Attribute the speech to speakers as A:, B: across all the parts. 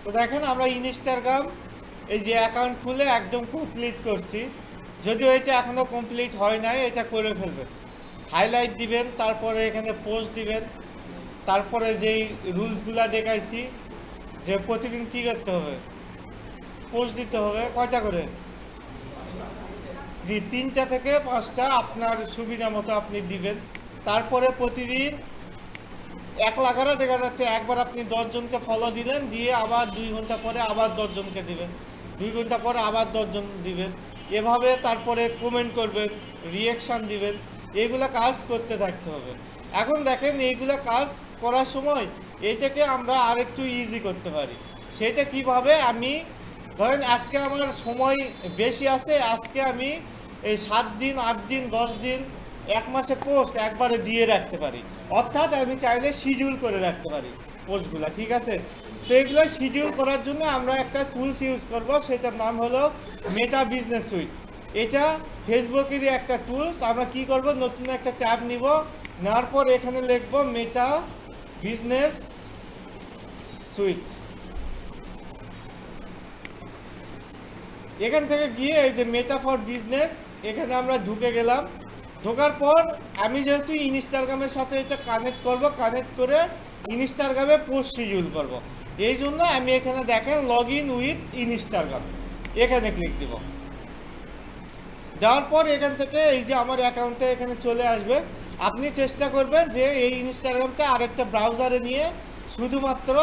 A: তো দেখেন আমরা ইনস্টাগ্রাম এই যে অ্যাকাউন্ট খুলে একদম কমপ্লিট করছি। যদিও এটা এখনো কমপ্লিট হয় নাই, এটা করে ফেলবেন। হাইলাইট দিবেন, তারপরে এখানে পোস্ট দিবেন, তারপরে যেই রুলসগুলা দেখাইছি যে প্রতিদিন কি করতে হবে, পোস্ট দিতে হবে কয়টা করে, জি 3টা থেকে 5টা আপনার সুবিধা মতো আপনি দিবেন। তারপরে প্রতিদিন 1 লাখারও দেখা যাচ্ছে একবার আপনি 10 জনকে ফলো দিলেন, দিয়ে আবার 2 ঘন্টা পরে আবার 10 জনকে দিবেন, 2 ঘন্টা পরে আবার 10 জন দিবেন, এভাবে তারপরে কমেন্ট করবেন, রিয়াকশান দিবেন, এইগুলা কাজ করতে থাকতে হবে। এখন দেখেন এইগুলা কাজ করার সময় এইটাকে আমরা আরেকটু ইজি করতে পারি। সেটা কিভাবে, আমি ধরেন আজকে আমার সময় বেশি আছে, আজকে আমি এই 7 দিন 8 দিন 10 দিন 1 মাসে পোস্ট একবারে দিয়ে রাখতে পারি। অর্থাৎ আমি চাইলে শিডিউল করে রাখতে পারি পোস্টগুলা, ঠিক আছে। তো এগুলো শিডিউল করার জন্য আমরা একটা টুলস ইউজ করব, সেটার নাম হলো মেটা বিজনেস সুইট। এটা ফেসবুকেরই একটা টুলস। আমরা কি করব, নতুন একটা ট্যাব নিব, নেওয়ার পর এখানে লিখব মেটা বিজনেস সুইট। এখান থেকে গিয়ে এই যে মেটা ফর বিজনেস, এখানে আমরা ঢুকে গেলাম। ঢোকার পর আমি যেহেতু ইনস্টাগ্রামের সাথে এটা কানেক্ট করব, কানেক্ট করে ইনস্টাগ্রামে পোস্ট শিডিউল করব, এই জন্য আমি এখানে দেখেন লগ ইন উইথ ইনস্টাগ্রাম, এখানে ক্লিক দিব। দেওয়ার পর এখান থেকে এই যে আমার অ্যাকাউন্টটা এখানে চলে আসবে। আপনি চেষ্টা করবেন যে এই ইনস্টাগ্রামটা আরেকটা ব্রাউজারে নিয়ে শুধুমাত্র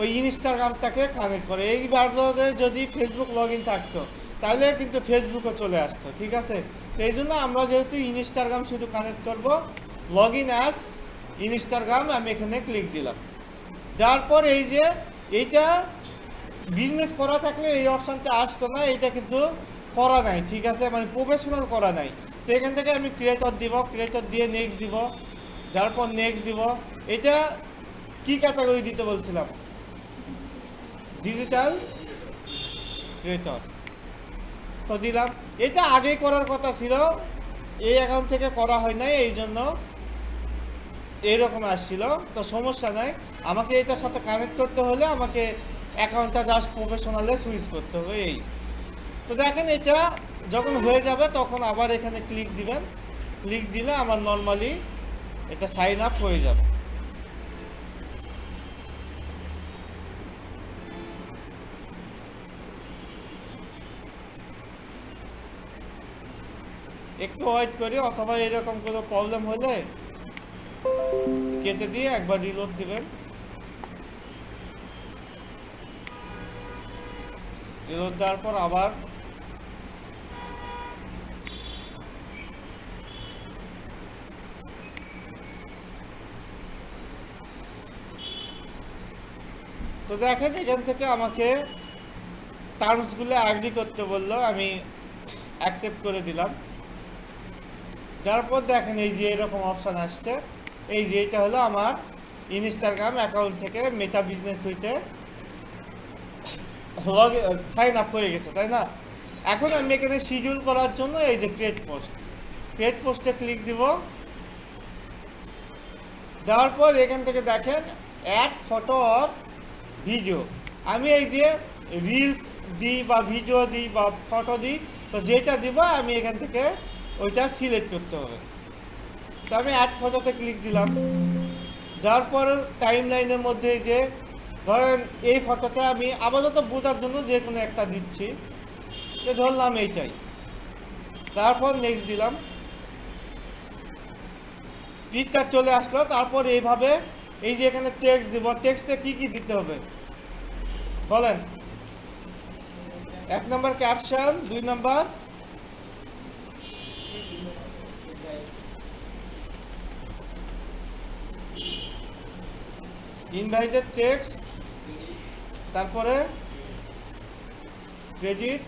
A: ওই ইনস্টাগ্রামটাকে কানেক্ট করে। এই ব্রাউজারে যদি ফেসবুক লগ ইন থাকতো তাহলে কিন্তু ফেসবুকও চলে আসতো, ঠিক আছে। তো এই জন্য আমরা যেহেতু ইনস্টাগ্রাম শুধু কানেক্ট করব, লগ ইন অ্যাজ ইনস্টাগ্রাম আমি এখানে ক্লিক দিলাম। দেওয়ার পর এই যে এইটা বিজনেস করা থাকলে এই অপশানটা আসতো না, এটা কিন্তু করা নাই, ঠিক আছে, মানে প্রফেশনাল করা নাই। তো এখান থেকে আমি ক্রিয়েটর দিব, ক্রিয়েটর দিয়ে নেক্সট দিব, তারপর নেক্সট দিব। এটা কি ক্যাটাগরি দিতে বলছিলাম, ডিজিটাল ক্রিয়েটর, তো দিলাম। এটা আগেই করার কথা ছিল, এই অ্যাকাউন্ট থেকে করা হয় নাই, এই জন্য এইরকম আসছিল। তো সমস্যা নাই, আমাকে এটার সাথে কানেক্ট করতে হলে আমাকে অ্যাকাউন্টটা জাস্ট প্রফেশনালে সুইচ করতে হবে এই। তো দেখেন এটা যখন হয়ে যাবে তখন আবার এখানে ক্লিক দিবেন, ক্লিক দিলে আমার নর্মালি এটা সাইন আপ হয়ে যাবে। একটু ওয়েট করি, অথবা এরকম কোনো প্রবলেম হলে কেটে দিয়ে একবার রিলোড দিবেন। রিলোড দেওয়ার পর আবার তো দেখেন এখান থেকে আমাকে টার্মসগুলো অ্যাগ্রি করতে বললো, আমি অ্যাকসেপ্ট করে দিলাম। তারপর দেখেন এই যে এরকম অপশান আসছে, এই যে এটা হলো আমার ইনস্টাগ্রাম অ্যাকাউন্ট থেকে মেটা বিজনেস সুইটে সাইন আপ হয়ে গেছে, তাই না। এখন আমি এখানে শিডিউল করার জন্য এই যে ক্রিয়েট পোস্ট, ক্রিয়েট পোস্টে ক্লিক দিব। দেওয়ার পর এখান থেকে দেখেন অ্যাড ফটো অর ভিডিও, আমি এই যে রিলস দিই বা ভিডিও দিই বা ফটো দিই, তো যেটা দিব আমি এখান থেকে ওইটা সিলেক্ট করতে হবে। তো আমি অ্যাড ফটোতে ক্লিক দিলাম। দেওয়ার পর টাইম লাইনের মধ্যে যে ধরেন এই ফটোটা আমি আপাতত বোঝার জন্য যে কোনো একটা দিচ্ছি, তো ধরলাম এইটাই। তারপর নেক্সট দিলাম, পিকচার চলে আসলো। তারপর এইভাবে এই যে এখানে টেক্সট দিব, টেক্সটে কি কি দিতে হবে বলেন। 1 নম্বর ক্যাপশন, 2 নম্বর ইনভাইটেড টেক্সট, তারপরে ক্রেডিট,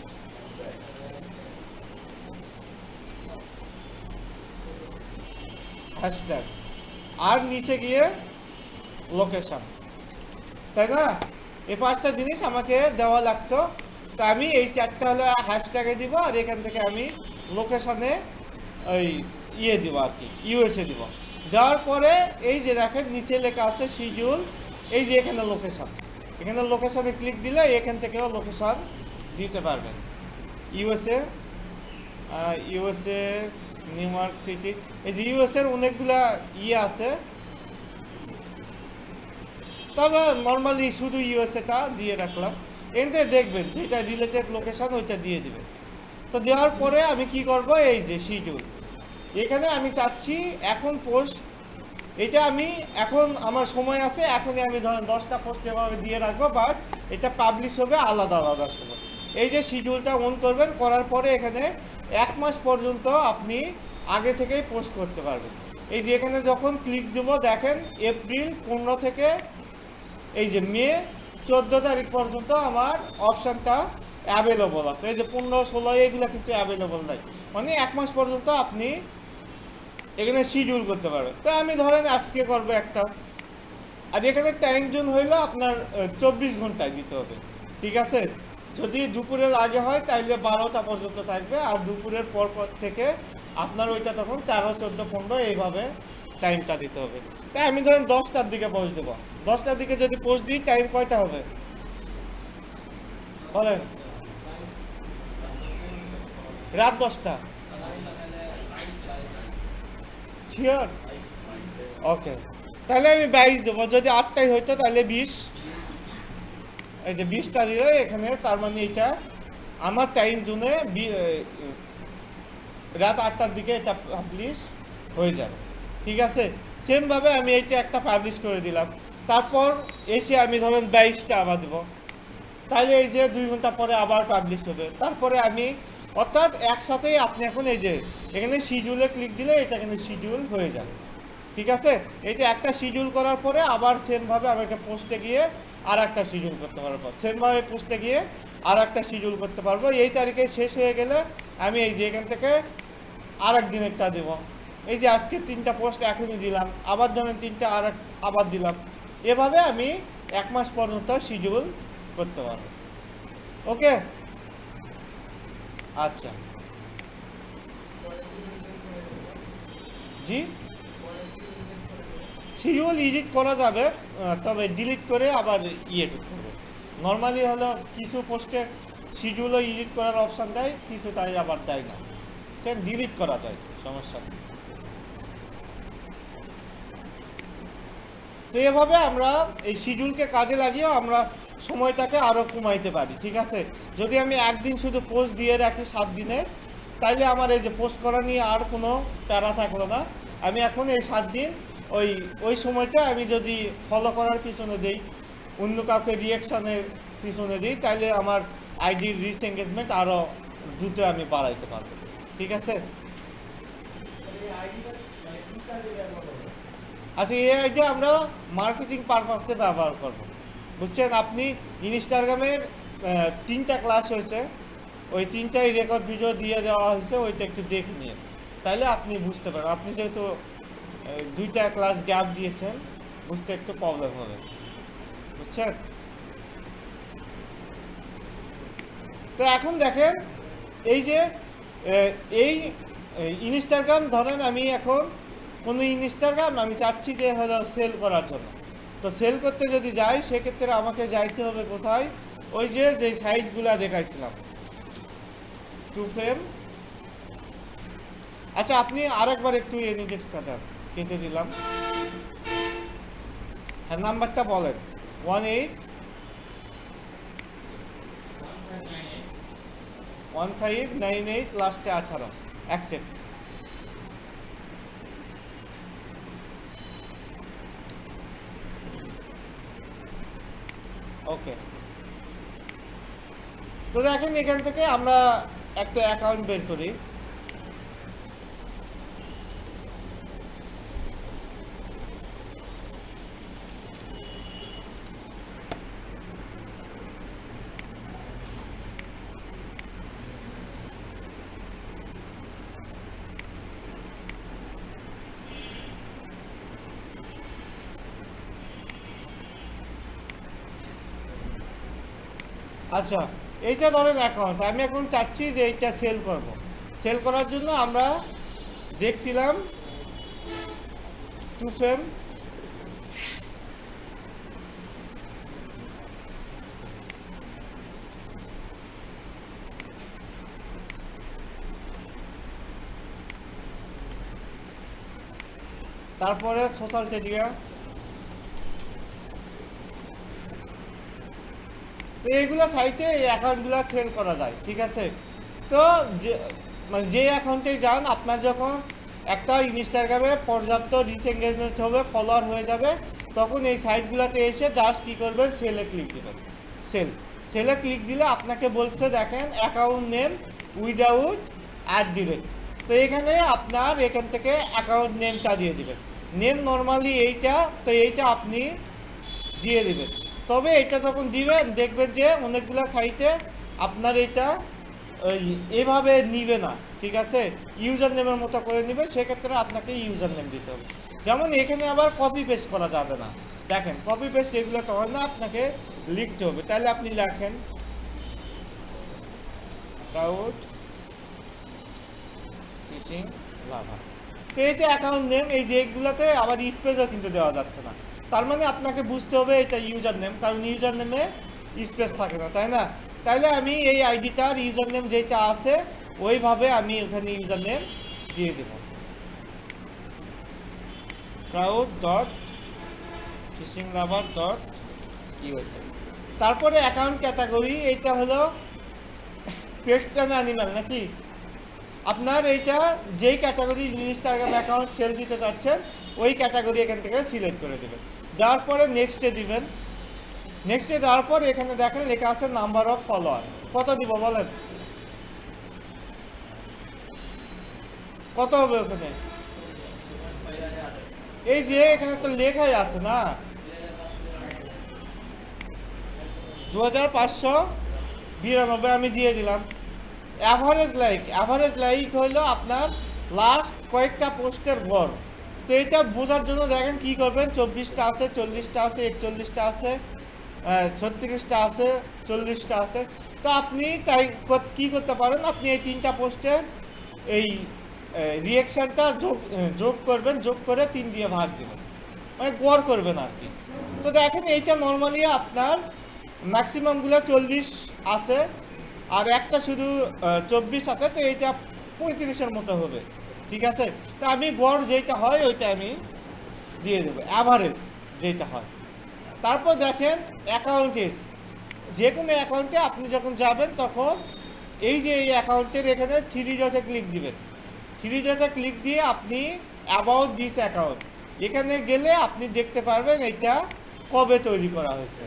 A: হ্যাশট্যাগ, আর নিচে গিয়ে লোকেশন, তাই না। এই 5টা জিনিস আমাকে দেওয়া লাগতো। তা আমি এই 4টা হলো হ্যাশট্যাগে দিব, আর এখান থেকে আমি লোকেশনে ওই ইয়ে দিব আর কি, ইউএসএ দিব। দেওয়ার পরে এই যে দেখেন নিচে লেখা আছে শিডিউল, এই যে এখানে লোকেশন, এখানে লোকেশনে ক্লিক দিলে এখান থেকেও লোকেশন দিতে পারবেন। ইউএসএ নিউ ইয়র্ক সিটি, এই যে ইউএসএর অনেকগুলা আছে, তবে নর্মালি শুধু ইউএসএটা দিয়ে রাখলাম। এতে দেখবেন যেটা রিলেটেড লোকেশন ওইটা দিয়ে দিবেন। তো দেওয়ার পরে আমি কি করব, এই যে শিডিউল, এখানে আমি চাচ্ছি এখন পোস্ট, এটা আমি এখন আমার সময় আছে, এখনই আমি ধরেন 10টা পোস্ট এভাবে দিয়ে রাখবো, বাট এটা পাবলিশ হবে আলাদা আলাদা সময়। এই যে শিডিউলটা অন করবেন, করার পরে এখানে 1 মাস পর্যন্ত আপনি আগে থেকেই পোস্ট করতে পারবেন। এই যে এখানে যখন ক্লিক দেব দেখেন এপ্রিল 15 থেকে এই যে মে 14 তারিখ পর্যন্ত আমার অপশানটা অ্যাভেলেবল আছে। এই যে 15, 16 এইগুলো কিন্তু অ্যাভেলেবল নাই, মানে 1 মাস পর্যন্ত আপনি এখানে শিডিউল করতে পারবেন। তো আমি ধরেন আজকে করবো একটা, আর এখানে টাইম জোন হইলো আপনার 24 ঘন্টায় দিতে হবে, ঠিক আছে। যদি দুপুরের আগে হয় তাইলে 12টা পর্যন্ত থাকবে, আর দুপুরের পর থেকে আপনার ওইটা তখন 13, 14, 15 এইভাবে টাইমটা দিতে হবে। তাই আমি ধরেন 10টার দিকে পোস্ট দেবো, 10টার দিকে যদি পোস্ট দিই টাইম কয়টা হবে বলেন? রাত 10টা, শিওর? ওকে, তাহলে আমি 22 দেবো। যদি 8টায় হইতো তাহলে 20, এই যে 20টা দিলে এখানে, তার মানে এটা আমার টাইম জোনে রাত 8টার দিকে এটা পাবলিশ হয়ে যাবে, ঠিক আছে। সেমভাবে আমি এইটা একটা পাবলিশ করে দিলাম, তারপর এসে আমি ধরেন 22টা আবার দেবো, তাহলে এই যে 2 ঘন্টা পরে আবার পাবলিশ হবে। তারপরে আমি অর্থাৎ একসাথেই আপনি এখন এই যে এখানে শিডিউলে ক্লিক দিলে এটা কিন্তু শিডিউল হয়ে যাবে, ঠিক আছে। এটা একটা শিডিউল করার পরে আবার সেমভাবে আমাকে পোস্টে গিয়ে আর একটা শিডিউল করতে পারবো, সেমভাবে পোস্টে গিয়ে আর একটা শিডিউল করতে পারবো। এই তারিখে শেষ হয়ে গেলে আমি এই যে এখান থেকে আর একদিন একটা দেবো। এই যে আজকে 3টা পোস্ট এখনই দিলাম, আবার ধরেন 3টা আবার দিলাম, এভাবে আমি 1 মাস পর্যন্ত শিডিউল করতে পারবো। ওকে, আচ্ছা, জি শিডিউল এডিট করা যাবে, তবে ডিলিট করে আবার করতে হবে। নর্মালি হলো কিছু পোস্টে শিডিউলও এডিট করার অপশান দেয়, কিছুটাই আবার দেয় না, সেটা ডিলিট করা যায়, সমস্যা নেই। তো এভাবে আমরা এই শিডিউলকে কাজে লাগিয়েও আমরা সময়টাকে আরও কমাইতে পারি, ঠিক আছে। যদি আমি একদিন শুধু পোস্ট দিয়ে রাখি 7 দিনে, তাইলে আমার এই যে পোস্ট করা নিয়ে আর কোনো প্যারা থাকলো না। আমি এখন এই 7 দিন ওই সময়টা আমি যদি ফলো করার পিছনে দিই, অন্য কাউকে রিয়াকশানের পিছনে দিই, তাহলে আমার আইডির রিচ এঙ্গেজমেন্ট আরও দ্রুত আমি বাড়াইতে পারবো, ঠিক আছে। আচ্ছা, এই আইডিয়া আমরা মার্কেটিং পারপাসে ব্যবহার করব, বুঝছেন। আপনি ইনস্টাগ্রামের 3টা ক্লাস হয়েছে, ওই 3টাই রেকর্ড ভিডিও দিয়ে দেওয়া হয়েছে, ওইটা একটু দেখে নিয়ে, তাহলে আপনি বুঝতে পারেন। আপনি যেহেতু 2টা ক্লাস গ্যাপ দিয়েছেন, বুঝতে একটু প্রবলেম হবে, বুঝছেন। তো এখন দেখেন এই যে এই ইনস্টাগ্রাম, ধরেন আমি এখন কোনো ইনস্টাগ্রাম আমি চাচ্ছি যে হলো সেল করার জন্য। তো সেল করতে যদি যাই, সেক্ষেত্রে আমাকে যাইতে হবে কোথায়, ওই যে সাইটগুলা দেখাইছিলাম, টু ফ্রেম। আচ্ছা, আপনি আরেকবার একটু ইন্ডেক্সটা দেন, কেটে দিলাম। হ্যাঁ, নাম্বারটা বলেন। 1598 লাস্টে 18, অ্যাকসেপ্ট। ওকে, তো দেখেন এখান থেকে আমরা একটা অ্যাকাউন্ট বের করি। আচ্ছা, এইটা ধরেন অ্যাকাউন্ট, আমি এখন চাচ্ছি যে এইটা সেল করব। সেল করার জন্য আমরা দেখছিলাম টু ফ্রেম তারপরে সোশ্যাল মিডিয়া। তো এইগুলো সাইটে এই অ্যাকাউন্টগুলো সেল করা যায়, ঠিক আছে। তো যে অ্যাকাউন্টে যান, আপনার যখন একটা ইনস্টাগ্রামে পর্যাপ্ত রিচ এঙ্গেজমেন্ট হবে, ফলোয়ার হয়ে যাবে, তখন এই সাইটগুলোতে এসে জাস্ট কী করবেন, সেলে ক্লিক দেবেন। সেলে ক্লিক দিলে আপনাকে বলছে দেখেন অ্যাকাউন্ট নেম উইদাউট @। তো এখানে আপনার এখান থেকে অ্যাকাউন্ট নেমটা দিয়ে দিবেন। নেম নর্মালি এইটা, তো এইটা আপনি দিয়ে দিবেন। তবে এটা যখন দিবেন দেখবেন যে অনেকগুলো সাইটে আপনার এটা এভাবে নিবে না, ঠিক আছে, ইউজার নেমের মতো করে নিবে। সেক্ষেত্রে আপনাকে ইউজার নেম দিতে হবে। যেমন এখানে আবার কপি পেস্ট করা যাবে না, দেখেন কপি পেস্ট এগুলো তো হয় না, আপনাকে লিখতে হবে। তাহলে আপনি লেখেন ক্লাউড ফিশিং লাভা। তো এইটা অ্যাকাউন্ট নেম, এই যে এগুলোতে আবার স্পেসও কিন্তু দেওয়া যাচ্ছে না। তার মানে আপনাকে বুঝতে হবে এটা ইউজার নেম, কারণ ইউজার নেমে স্পেস থাকে না, তাই না। তাইলে আমি এই আইডিটার ইউজার নেম যেটা আছে ওইভাবে আমি ওখানে ইউজার নেম দিয়ে দেব, crowd.fishinglava.usa। তারপরে অ্যাকাউন্ট ক্যাটাগরি, এইটা হলো পেটস অ্যান্ড অ্যানিম্যাল নাকি। আপনার এইটা যেই ক্যাটাগরি ইনস্টাগ্রাম অ্যাকাউন্ট সেল দিতে চাচ্ছেন ওই ক্যাটাগরি এখান থেকে সিলেক্ট করে দেবেন। দেওয়ার পরে নেক্সটে দিবেন। নেক্সটে দেওয়ার পর এখানে দেখেন লেখা আছে নাম্বার অফ ফলোয়ার। কত দিব বলেন, কত হবে ওখানে? এই যে এখানে তো লেখাই আছে না, 2592 আমি দিয়ে দিলাম। অ্যাভারেজ লাইক হইলো আপনার লাস্ট কয়েকটা পোস্টের গড়। তো এটা বোঝার জন্য দেখেন কি করবেন, 24টা আছে, 40টা আছে, 41টা আছে, 36টা আছে, 40টা আছে। তো আপনি তাই কি করতে পারেন, আপনি এই 3টা পোস্টের এই রিয়াকশানটা যোগ করবেন, যোগ করে 3 দিয়ে ভাগ দেবেন, মানে গড় করবেন আর কি। তো দেখেন এইটা নর্মালি আপনার ম্যাক্সিমামগুলো 40 আছে, আর একটা শুধু 24 আছে। তো এইটা 35-এর মতো হবে, ঠিক আছে। তো আমি গড় যেটা হয় ওইটা আমি দিয়ে দেবো, অ্যাভারেজ যেটা হয়। তারপর দেখেন অ্যাকাউন্টেস, যে কোনো অ্যাকাউন্টে আপনি যখন যাবেন তখন এই যে এই অ্যাকাউন্টের এখানে 3 ডটে ক্লিক দিবেন। 3 ডটে ক্লিক দিয়ে আপনি অ্যাবাউট দিস অ্যাকাউন্ট, এখানে গেলে আপনি দেখতে পারবেন এইটা কবে তৈরি করা হয়েছে।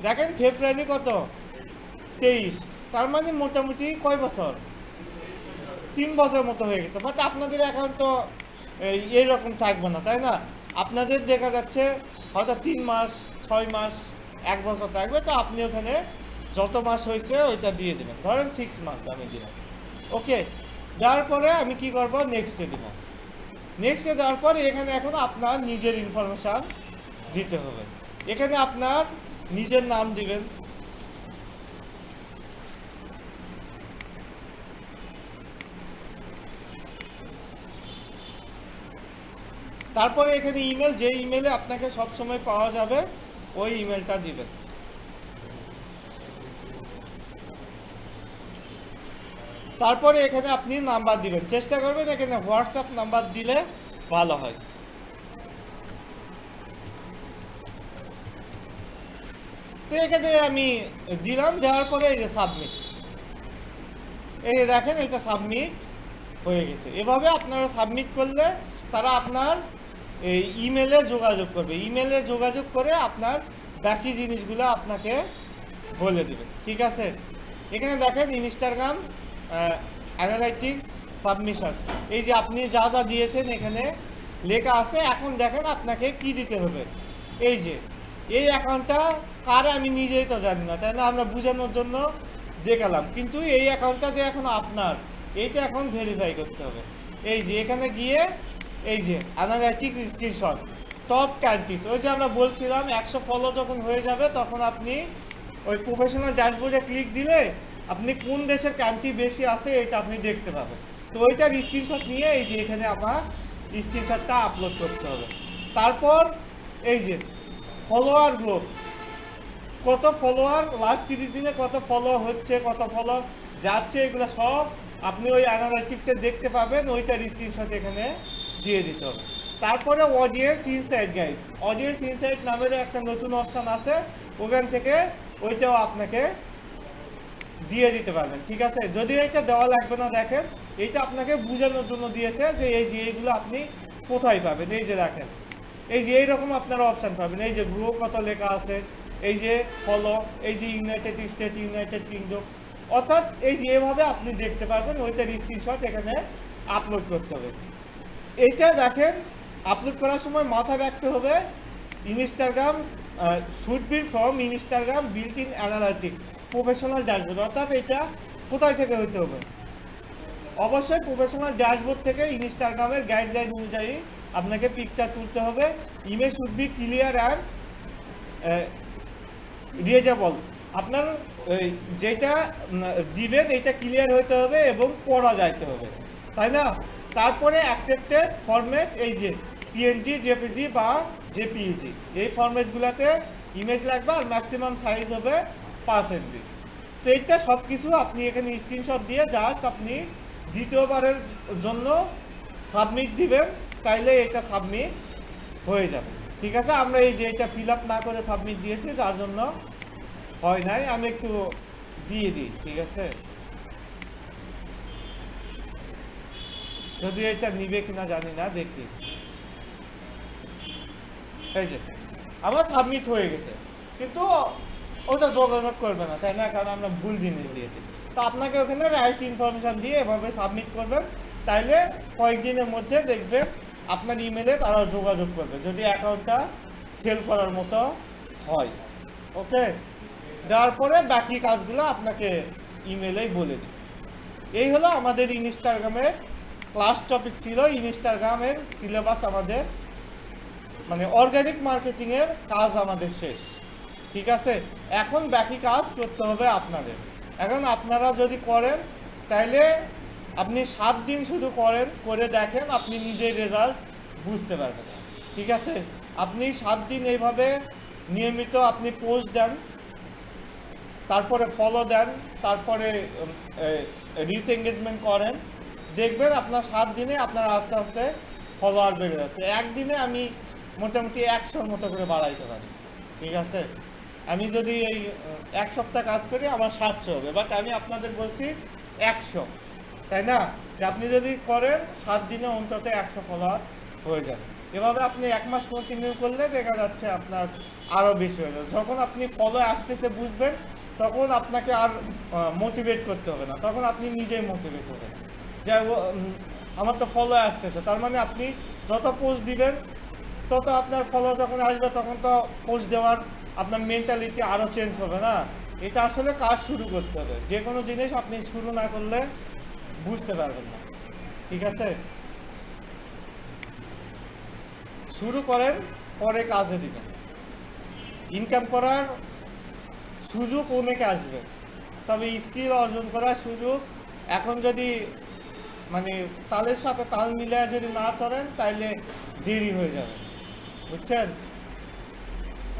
A: দেখেন ফেব্রুয়ারি কত, 23। তার মানে মোটামুটি কয় বছর, 3 বছর মতো হয়ে গেছে। বাট আপনাদের অ্যাকাউন্ট তো এইরকম থাকবে না, তাই না। আপনাদের দেখা যাচ্ছে হয়তো 3 মাস, 6 মাস, 1 বছর থাকবে। তো আপনি ওখানে যত মাস হয়েছে ওইটা দিয়ে দেবেন, ধরেন 6 মান্থ আমি দিলাম। ওকে, দেওয়ার পরে আমি কি করব, নেক্সটে দিব। নেক্সটে দেওয়ার পরে এখানে এখন আপনার নিজের ইনফরমেশান দিতে হবে। এখানে আপনার নিজের নাম দিবেন, তারপরে এখানে ইমেল, যে ইমেলে আপনাকে সবসময় পাওয়া যাবে ওই ইমেলটা দিবেন। তারপরে এখানে আপনি নাম্বার দিবেন, চেষ্টা করবেন এখানে হোয়াটসঅ্যাপ নাম্বার দিলে ভালো হয়। তো এখানে আমি দিলাম, দেওয়ার পরে এই যে সাবমিট, এই যে দেখেন এটা সাবমিট হয়ে গেছে। এভাবে আপনারা সাবমিট করলে তারা আপনার এই ইমেলে যোগাযোগ করবে, ইমেলে যোগাযোগ করে আপনার বাকি জিনিসগুলো আপনাকে বলে দেবে, ঠিক আছে। এখানে দেখেন ইনস্টাগ্রাম অ্যানালাইটিক্স সাবমিশন, এই যে আপনি যা যা দিয়েছেন এখানে লেখা আছে। এখন দেখেন আপনাকে কি দিতে হবে, এই যে এই অ্যাকাউন্টটা কার আমি নিজেই তো জানি না, তাই না, আমরা বোঝানোর জন্য দেখালাম। কিন্তু এই অ্যাকাউন্টটা যে এখন আপনার, এইটা এখন ভেরিফাই করতে হবে। এই যে এখানে গিয়ে এই যে অ্যানালাইটিক্স স্ক্রিনশট টপ কান্ট্রিজ, ওই যে আমরা বলছিলাম 100 ফলো যখন হয়ে যাবে তখন আপনি ওই প্রফেশনাল ড্যাশবোর্ডে ক্লিক দিলে আপনি কোন দেশের কান্ট্রি বেশি আছে এটা আপনি দেখতে পাবেন। তো ওইটার স্ক্রিনশট নিয়ে এই যে এখানে আমার স্ক্রিনশটটা আপলোড করতে হবে। তারপর এই যে ফলোয়ার গ্রুপ, কত ফলোয়ার লাস্ট 30 দিনে কত ফলো হচ্ছে, কত ফলো যাচ্ছে, এগুলো সব আপনি ওই অ্যানালাইটিক্সে দেখতে পাবেন। ওইটার স্ক্রিনশট এখানে দিয়ে দিতে হবে। তারপরে audience insight guide, audience insight নামের একটা নতুন অপশন আছে, ওখান থেকে ওইটাও আপনাকে দিয়ে দিতে পারবেন। ঠিক আছে, যদিও এটা দেওয়া লাগবে না, দেখেন এইটা আপনাকে বোঝানোর জন্য দিয়েছে যে এই যে এইগুলো আপনি কোথায় পাবেন। এই যে দেখেন, এই যে এইরকম আপনারা অপশন পাবেন, এই যে গ্রো কত লেখা আছে, এই যে ফলো, এই যে ইউনাইটেড স্টেট, ইউনাইটেড কিংডম, অর্থাৎ এই যে এভাবে আপনি দেখতে পারবেন। ওইটার স্ক্রিনশট এখানে আপলোড করতে হবে। এইটা দেখেন, আপলোড করার সময় মাথায় রাখতে হবে Instagram should be from Instagram built in analytics professional dashboard. অর্থাৎ এটা কোথায় থেকে হতে হবে? অবশ্যই প্রফেশনাল ড্যাশবোর্ড থেকে ইনস্টাগ্রামের গাইডলাইন অনুযায়ী আপনাকে পিকচার তুলতে হবে। Image should be clear and readable. আপনার যেটা দিবেন এটা ক্লিয়ার হতে হবে এবং পড়া যাইতে হবে, তাই না? তারপরে অ্যাকসেপ্টেড ফরম্যাট, এই যে পিএনজি, জেপিজি বা জেপিইজি, এই ফরম্যাটগুলোতে ইমেজ লাগবে আর ম্যাক্সিমাম সাইজ হবে 5 MB। তো এইটা সব কিছু আপনি এখানে স্ক্রিনশট দিয়ে জাস্ট আপনি দ্বিতীয়বারের জন্য সাবমিট দিবেন, তাইলে এটা সাবমিট হয়ে যাবে। ঠিক আছে, আমরা এই যে এটা ফিল আপ না করে সাবমিট দিয়েছি, যার জন্য হয় নাই। আমি একটু দিয়ে দিই, ঠিক আছে, যদি এটা নিবে কিনা জানি না, দেখি। এই যে আমার সাবমিট হয়ে গেছে, কিন্তু ওটা যোগাযোগ করবে না, তাই না? কারণ আমরা ভুল জিনিস দিয়েছি। তো আপনাকে ওখানে রাইট ইনফরমেশন দিয়ে এভাবে সাবমিট করবেন, তাইলে কয়েকদিনের মধ্যে দেখবেন আপনার ইমেলে তারা যোগাযোগ করবে, যদি অ্যাকাউন্টটা সেল করার মতো হয়। ওকে, দেওয়ার পরে বাকি কাজগুলো আপনাকে ইমেলেই বলে দিই। এই হলো আমাদের ইনস্টাগ্রামের ক্লাস টপিক ছিল। ইনস্টাগ্রামের সিলেবাস আমাদের, মানে অর্গানিক মার্কেটিংয়ের কাজ আমাদের শেষ। ঠিক আছে, এখন বাকি কাজ করতে হবে আপনাদের। এখন আপনারা যদি করেন, তাইলে আপনি 7 দিন শুধু করে দেখেন, আপনি নিজেই রেজাল্ট বুঝতে পারবেন। ঠিক আছে, আপনি 7 দিন এইভাবে নিয়মিত আপনি পোস্ট দেন, তারপরে ফলো দেন, তারপরে রিচ এঙ্গেজমেন্ট করেন, দেখবেন আপনার 7 দিনে আপনার আস্তে আস্তে ফলোয়ার বেড়ে যাচ্ছে। একদিনে আমি মোটামুটি 100-র মতো করে বাড়াইতে পারি। ঠিক আছে, আমি যদি এই 1 সপ্তাহ কাজ করি আমার 700 হবে, বাট আমি আপনাদের বলছি 100, তাই না? যে আপনি যদি করেন 7 দিনে অন্তত 100 ফলোয়ার হয়ে যাবে। এভাবে আপনি 1 মাস কন্টিনিউ করলে দেখা যাচ্ছে আপনার আরও বেশি হয়ে যাবে। যখন আপনি ফলো আসতেছে বুঝবেন, তখন আপনাকে আর মোটিভেট করতে হবে না, তখন আপনি নিজেই মোটিভেট হবেন যে আমার তো ফলো আসতেছে। তার মানে আপনি যত পোস্ট দিবেন তত আপনার ফলো যখন আসবে, তখন তো পোস্ট দেওয়ার আপনার মেন্টালিটি আরও চেঞ্জ হবে না? এটা আসলে কাজ শুরু করতে হবে। যে কোনো জিনিস আপনি শুরু না করলে বুঝতে পারবেন না। ঠিক আছে, শুরু করেন, পরে কাজে দিবেন। ইনকাম করার সুযোগ অনেকে আসবে, তবে স্কিল অর্জন করার সুযোগ এখন যদি মানে তালের সাথে তাল মিলিয়ে যদি না চলেন, তাইলে দেরি হয়ে যাবে, বুঝছেন?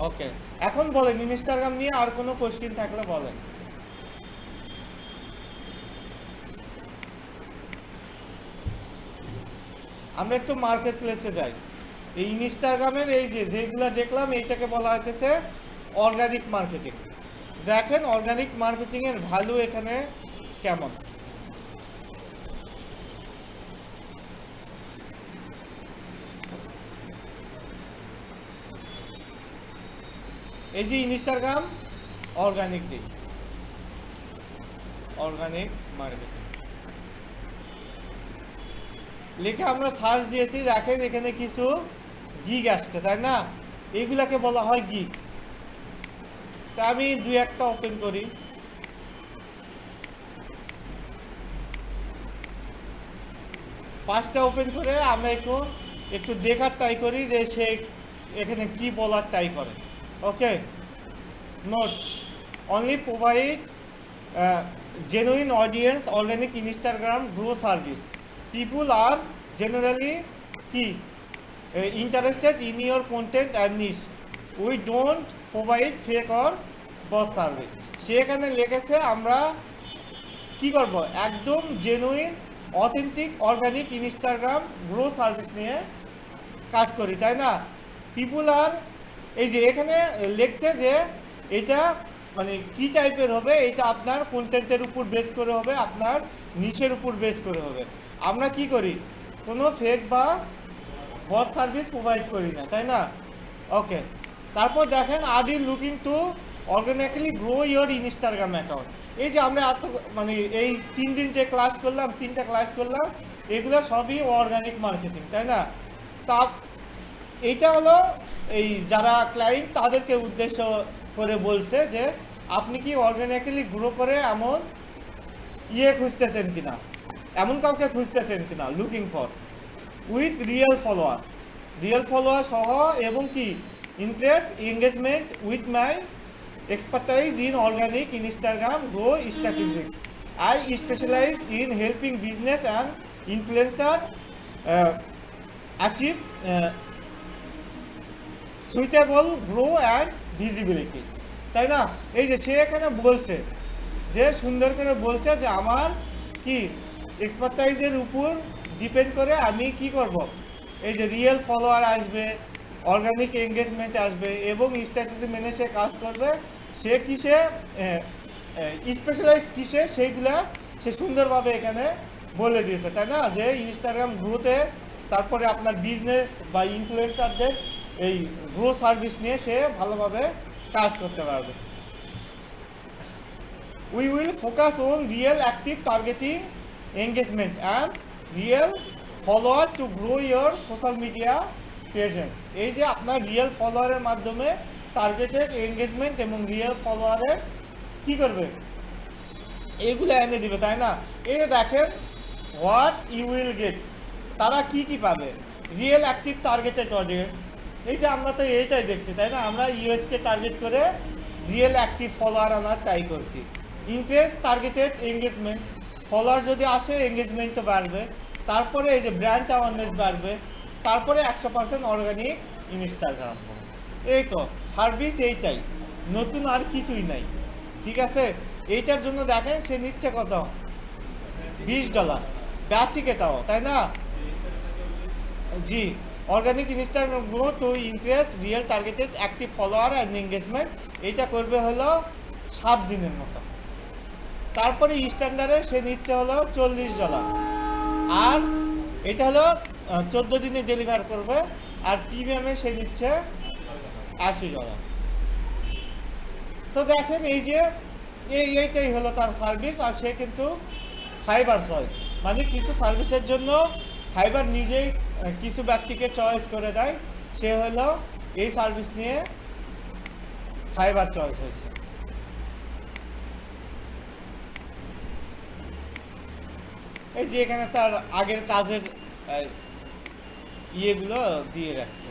A: ওকে, এখন বলেন ইনস্টাগ্রাম নিয়ে আর কোনো কোশ্চেন থাকলে বলেন। আমরা একটু মার্কেট প্লেসে যাই। এই ইনস্টাগ্রামের এই যেগুলো দেখলাম, এইটাকে বলা হইতেছে অর্গানিক মার্কেটিং। দেখেন অর্গানিক মার্কেটিং এর ভ্যালু এখানে কেমন। এই যে ইনস্টাগ্রাম অর্গানিক দিক, অর্গানিক মার্কেটিং লিখে আমরা সার্চ দিয়েছি, দেখেন এখানে কিছু গিগ আসছে, তাই না? এইগুলাকে বলা হয় গিগ। তা আমি 2-1টা ওপেন করি। পাঁচটা ওপেন করে আমরা একটু দেখার ট্রাই করি যে সে এখানে কি বলার ট্রাই করে। Okay, not only provide genuine audience, organic Instagram grow service. People are generally key interested in your content and niche. We don't provide fake or bot service. সেখানে লিখেছে আমরা কি করব, একদম genuine authentic organic Instagram grow service নিয়ে কাজ করি, তাই না? পিপুল আর এই যে এখানে লেখছে যে এটা মানে কি টাইপের হবে, এটা আপনার কন্টেন্টের উপর বেস করে হবে, আপনার নিশের উপর বেস করে হবে। আমরা কি করি, কোনো ফেক বা বট সার্ভিস প্রোভাইড করি না, তাই না? ওকে, তারপর দেখেন are you looking to organically grow your Instagram account. এই যে আমরা এত মানে এই 3 দিন যে ক্লাস করলাম, 3টা ক্লাস করলাম, এগুলো সবই অর্গানিক মার্কেটিং, তাই না? তা এইটা হলো এই যারা ক্লায়েন্ট তাদেরকে উদ্দেশ্য করে বলছে যে আপনি কি অর্গানিক্যালি গ্রো করে এমন খুঁজতেছেন কিনা, এমন কাউকে খুঁজতেছেন কিনা, looking for with real follower সহ, এবং কি interest engagement with my expertise in organic Instagram grow statistics. I specialize in helping business and influencer achieve suitable grow and visibility, তাই না? এই যে সে এখানে বলছে যে সুন্দর করে বলছে যে আমার কি এক্সপার্টাইজের উপর ডিপেন্ড করে আমি কি করব, এই যে রিয়েল ফলোয়ার আসবে, অর্গানিক এঙ্গেজমেন্ট আসবে এবং স্ট্র্যাটেজি মেনে সে কাজ করবে। সে কিসে স্পেশালাইজ কিসে সেইগুলা সে সুন্দরভাবে এখানে বলে দিয়েছে, তাই না? যে ইনস্টাগ্রাম গ্রোতে, তারপরে আপনার বিজনেস বা ইনফ্লুয়েন্সারদের এই গ্রো সার্ভিস নিয়ে সে ভালোভাবে কাজ করতে পারবে। We will focus on real active targeting engagement and real follower to grow your social media presence. এই যে আপনার রিয়েল ফলোয়ারের মাধ্যমে টার্গেটেড এঙ্গেজমেন্ট এবং রিয়েল ফলোয়ারের কি করবে, এগুলো এনে দিবে, তাই না? এই যে দেখেন হোয়াট ইউ উইল গেট, তারা কি কি পাবে, রিয়েল অ্যাক্টিভ টার্গেটেড অডিয়েন্স। এই যে আমরা তো এইটাই দেখছি, তাই না? আমরা ইউএসকে টার্গেট করে রিয়েল অ্যাক্টিভ ফলোয়ার আনার ট্রাই করছি। ইন্টারেস্ট টার্গেটেড এঙ্গেজমেন্ট, ফলোয়ার যদি আসে এঙ্গেজমেন্টও বাড়বে, তারপরে এই যে ব্র্যান্ড অ্যাওয়ারনেস বাড়বে, তারপরে 100% অর্গানিক ইনস্টাগ্রাম। এই তো সার্ভিস, এইটাই, নতুন আর কিছুই নাই, ঠিক আছে? এইটার জন্য দেখেন সে নিচ্ছে কত, $20 বেসিকে, তাও, তাই না? জি, organic Instagram grow to increase real targeted active follower and engagement. এইটা করবে হলো 7 দিনের মতো। তারপরে স্ট্যান্ডার্ডে সে নিচ্ছে হলো $40, আর এটা হলো 14 দিনে ডেলিভার করবে। আর প্রিমিয়ামে সে নিচ্ছে $80। তো দেখেন এই যে এইটাই হলো তার সার্ভিস। আর সে কিন্তু ফাইবার চয়েস, মানে কিছু সার্ভিসের জন্য ফাইবার নিজেই কিছু ব্যক্তিকে চয়েস করে দেয়, সে হলো এই সার্ভিস নিয়ে ফাইবার চয়েস হয়েছে। এই যে এখানে তার আগের কাজের ইয়েগুলো দিয়ে রাখছে।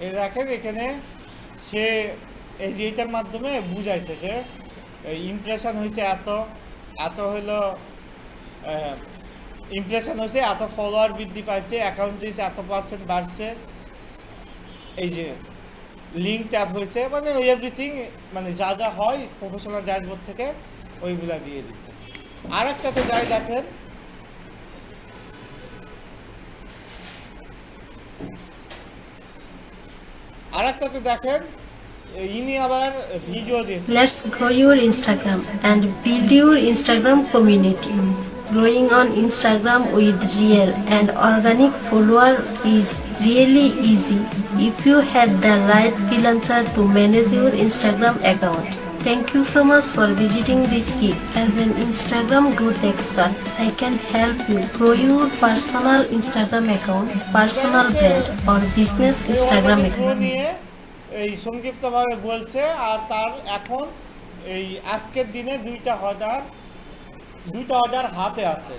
A: এই দেখেন এখানে সে এই যে এটার মাধ্যমে বুঝাইছে যে ইমপ্রেশন হয়েছে এত, এত হলো ইমপ্রেশন হয়েছে এত, ফলোয়ার বৃদ্ধি পাইছে, অ্যাকাউন্ট দিয়েছে এত% বাড়ছে, এই যে লিঙ্ক ট্যাপ হয়েছে, মানে এভরিথিং, মানে যা যা হয় প্রফেশনাল ড্যাশবোর্ড থেকে ওইগুলা দিয়ে দিচ্ছে। আর একটাতে যাই দেখেন, আরেকটাতে দেখেন ইনি আবার ভিডিও দিয়েছে।
B: Let's grow your Instagram and build your Instagram community. Growing on Instagram with real and organic follower is really easy if you have the right freelancer to manage your Instagram account. Thank you so much for visiting this gig. As an Instagram growth expert, I can help you grow your personal Instagram account, personal brand or business Instagram account.
A: এই সংক্ষিপ্তভাবে বলছে। আর তার এখন এই আজকের দিনে দুইটা order হাতে আছে,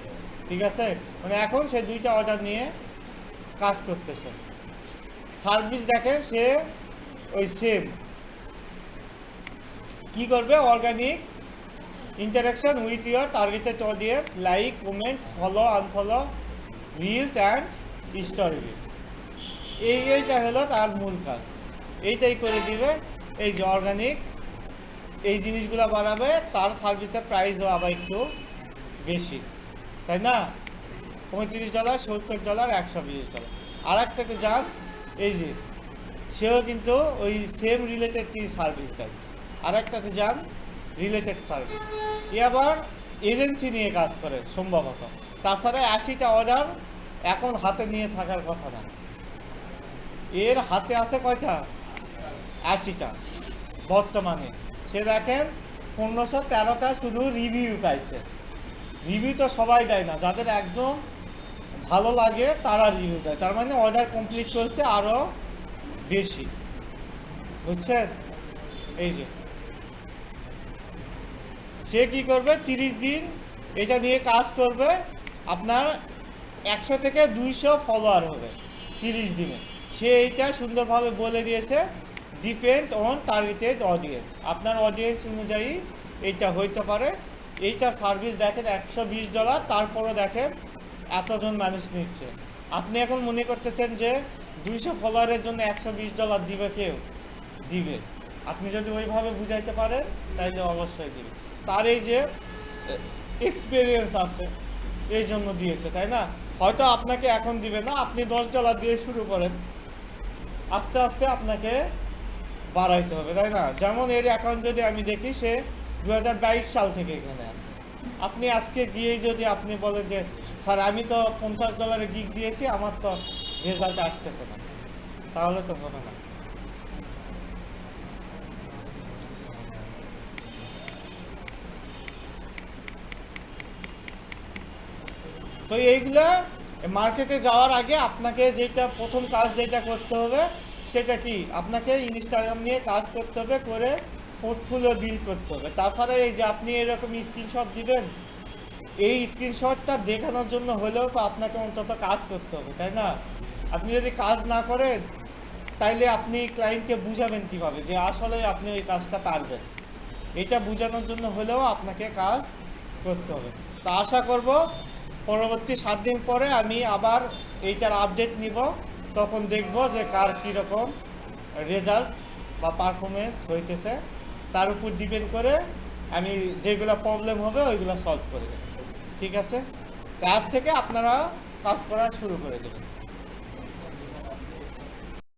A: ঠিক আছে? মানে এখন সে 2টা অর্ডার নিয়ে কাজ করতেছে। সার্ভিস দেখেন সে ওই সেম কি করবে, organic interaction with your targeted audience, like, comment, follow, unfollow, reels and story. এইটা হলো তার মূল কাজ, এইটাই করে দিবে। এই যে অর্গানিক এই জিনিসগুলো বাড়াবে, তার সার্ভিসের প্রাইসও আবার একটু বেশি, তাই না? $35, $70, $120। আর একটাতে যান, এই যে সেও কিন্তু ওই সেম রিলেটেড সার্ভিস দেয়। আর একটাতে যান রিলেটেড সার্ভিস, এ আবার এজেন্সি নিয়ে কাজ করে সম্ভবত। তাছাড়া 80টা অর্ডার এখন হাতে নিয়ে থাকার কথা না, এর হাতে আছে কয়টা? 80টা বর্তমানে। সে দেখেন 1513টা শুধু রিভিউ পাইছে। রিভিউ তো সবাই দেয় না, যাদের একদম ভালো লাগে তারা রিভিউ দেয়, তার মানে অর্ডার কমপ্লিট করছে আরও বেশি, বুঝছেন? এই যে সে কি করবে, 30 দিন এটা নিয়ে কাজ করবে, আপনার 100 থেকে 200 ফলোয়ার হবে 30 দিনে। সে এইটা সুন্দরভাবে বলে দিয়েছে, ডিপেন্ড অন টার্গেটেড অডিয়েন্স, আপনার অডিয়েন্স অনুযায়ী এইটা হইতে পারে। এইটার সার্ভিস দেখেন $120, তারপরও দেখেন এতজন মানুষ নিচ্ছে। আপনি এখন মনে করতেছেন যে 200 ফলোয়ারের জন্য $120 দিবে, কেউ দিবে? আপনি যদি ওইভাবে বুঝাইতে পারেন তাইলে অবশ্যই দিবে। তার এই যে এক্সপিরিয়েন্স আছে এই জন্য দিয়েছে, তাই না? হয়তো আপনাকে এখন দিবে না, আপনি $10 দিয়ে শুরু করেন, আস্তে আস্তে আপনাকে বাড়াইতে হবে, তাই না? যেমন এর অ্যাকাউন্ট যদি আমি দেখি, সে 2022 সাল থেকে এখানে আছে। আপনি আজকে গিয়েই যদি আপনি বলেন যে স্যার আমি তো $50 গিগ দিয়েছি, আমার তো রেজাল্ট আসতেছে না, তাহলে তো হবে না। তো এইগুলা মার্কেটে যাওয়ার আগে আপনাকে যেটা প্রথম কাজ যেটা করতে হবে সেটা কি, আপনাকে ইনস্টাগ্রাম নিয়ে কাজ করতে হবে, করে পোর্টফোলিও বিল্ড করতে হবে। তাছাড়া এই যে আপনি এরকম স্ক্রিনশট দিবেন, এই স্ক্রিনশটটা দেখানোর জন্য হলেও তো আপনাকে অন্তত কাজ করতে হবে, তাই না? আপনি যদি কাজ না করেন তাইলে আপনি ক্লায়েন্টকে বুঝাবেন কিভাবে যে আসলে আপনি ওই কাজটা পারবেন? এটা বোঝানোর জন্য হলেও আপনাকে কাজ করতে হবে। তো আশা করব পরবর্তী 7 দিন পরে আমি আবার এইটার আপডেট নিব, তখন দেখব যে কার কীরকম রেজাল্ট বা পারফরমেন্স হইতেছে, তার উপর ডিপেন্ড করে আমি যেগুলো প্রবলেম হবে ওইগুলো সলভ করে দেব। ঠিক আছে? আজ থেকে আপনারা কাজ করা শুরু করে দেবেন।